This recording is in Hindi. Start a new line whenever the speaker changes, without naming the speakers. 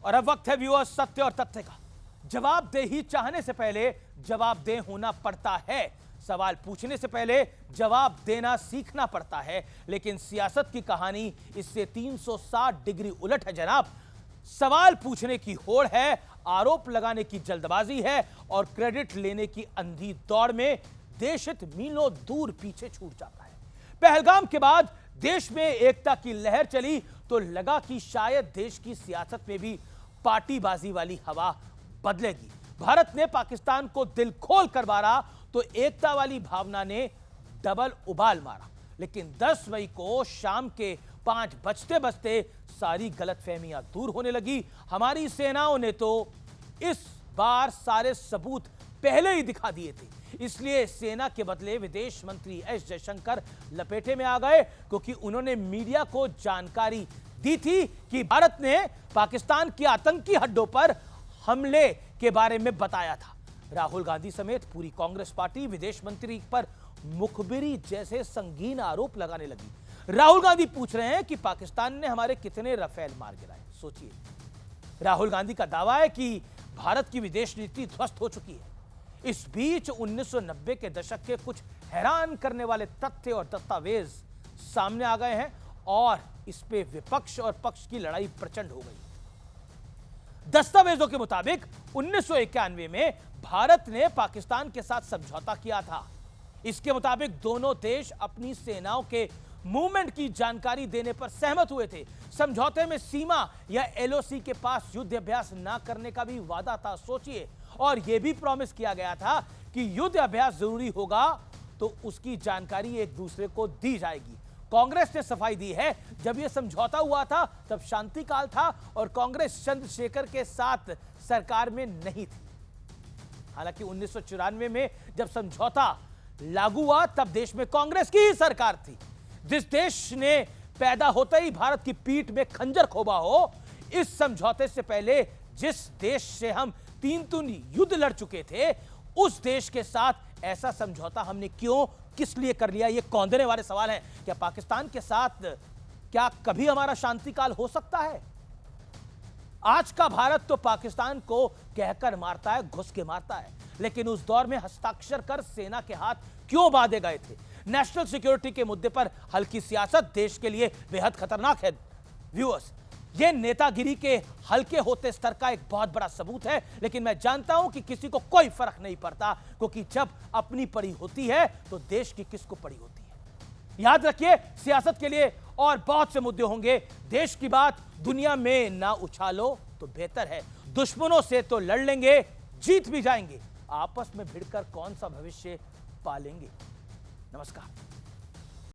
और अब वक्त है व्यूअर्स सत्य और तथ्य का। जवाबदेही चाहने से पहले जवाबदेह होना पड़ता है। सवाल पूछने से पहले जवाब देना सीखना पड़ता है। लेकिन सियासत की कहानी इससे 360 डिग्री उलट है जनाब। सवाल पूछने की होड़ है, आरोप लगाने की जल्दबाजी है और क्रेडिट लेने की अंधी दौड़ में देशहित मीलों दूर पीछे छूट जाता है। पहलगाम के बाद देश में एकता की लहर चली तो लगा कि शायद देश की सियासत में भी पार्टीबाजी वाली हवा बदलेगी। भारत ने पाकिस्तान को दिल खोल कर मारा तो एकता वाली भावना ने डबल उबाल मारा। लेकिन 10 मई को शाम के 5 बजते बजते सारी गलतफहमियां दूर होने लगी। हमारी सेनाओं ने तो इस बार सारे सबूत पहले ही दिखा दिए थे। इसलिए सेना के बदले विदेश मंत्री एस जयशंकर लपेटे में आ गए, क्योंकि उन्होंने मीडिया को जानकारी दी थी कि भारत ने पाकिस्तान के आतंकी अड्डों पर हमले के बारे में बताया था। राहुल गांधी समेत पूरी कांग्रेस पार्टी विदेश मंत्री पर मुखबिरी जैसे संगीन आरोप लगाने लगी। राहुल गांधी पूछ रहे हैं कि पाकिस्तान ने हमारे कितने राफेल मार गिराए। सोचिए, राहुल गांधी का दावा है कि भारत की विदेश नीति ध्वस्त हो चुकी है। इस बीच 1990 के दशक के कुछ हैरान करने वाले तथ्य और दस्तावेज सामने आ गए हैं और इस पे विपक्ष और पक्ष की लड़ाई प्रचंड हो गई। दस्तावेजों के मुताबिक 1991 में भारत ने पाकिस्तान के साथ समझौता किया था। इसके मुताबिक दोनों देश अपनी सेनाओं के मूवमेंट की जानकारी देने पर सहमत हुए थे। समझौते में सीमा या एलओसी के पास युद्ध अभ्यास ना करने का भी वादा था। सोचिए, और यह भी प्रॉमिस किया गया था कि युद्ध अभ्यास जरूरी होगा तो उसकी जानकारी एक दूसरे को दी जाएगी। कांग्रेस ने सफाई दी है, जब यह समझौता हुआ था तब शांति काल था और कांग्रेस चंद्रशेखर के साथ सरकार में नहीं थी। हालांकि 1994 में जब समझौता लागू हुआ तब देश में कांग्रेस की ही सरकार थी। जिस देश ने पैदा होते ही भारत की पीठ में खंजर खोबा हो, इस समझौते से पहले जिस देश से हम 3 युद्ध लड़ चुके थे, उस देश के साथ ऐसा समझौता हमने क्यों, किस लिए कर लिया? ये कौंधने वाले सवाल हैं। क्या पाकिस्तान के साथ क्या कभी हमारा शांति काल हो सकता है? आज का भारत तो पाकिस्तान को कहकर मारता है, घुस के मारता है, लेकिन उस दौर में हस्ताक्षर कर सेना के हाथ क्यों बांधे गए थे? नेशनल सिक्योरिटी के मुद्दे पर हल्की सियासत देश के लिए बेहद खतरनाक है। व्यूअर्स, यह नेतागिरी के हल्के होते स्तर का एक बहुत बड़ा सबूत है, लेकिन मैं जानता हूं कि किसी को कोई फर्क नहीं पड़ता, क्योंकि जब अपनी पड़ी होती है तो देश की किसको पड़ी होती है। याद रखिए, सियासत के लिए और बहुत से मुद्दे होंगे। देश की बात दुनिया में ना उछालो तो बेहतर है। दुश्मनों से तो लड़ लेंगे, जीत भी जाएंगे, आपस में भिड़कर कौन सा भविष्य पालेंगे। नमस्कार।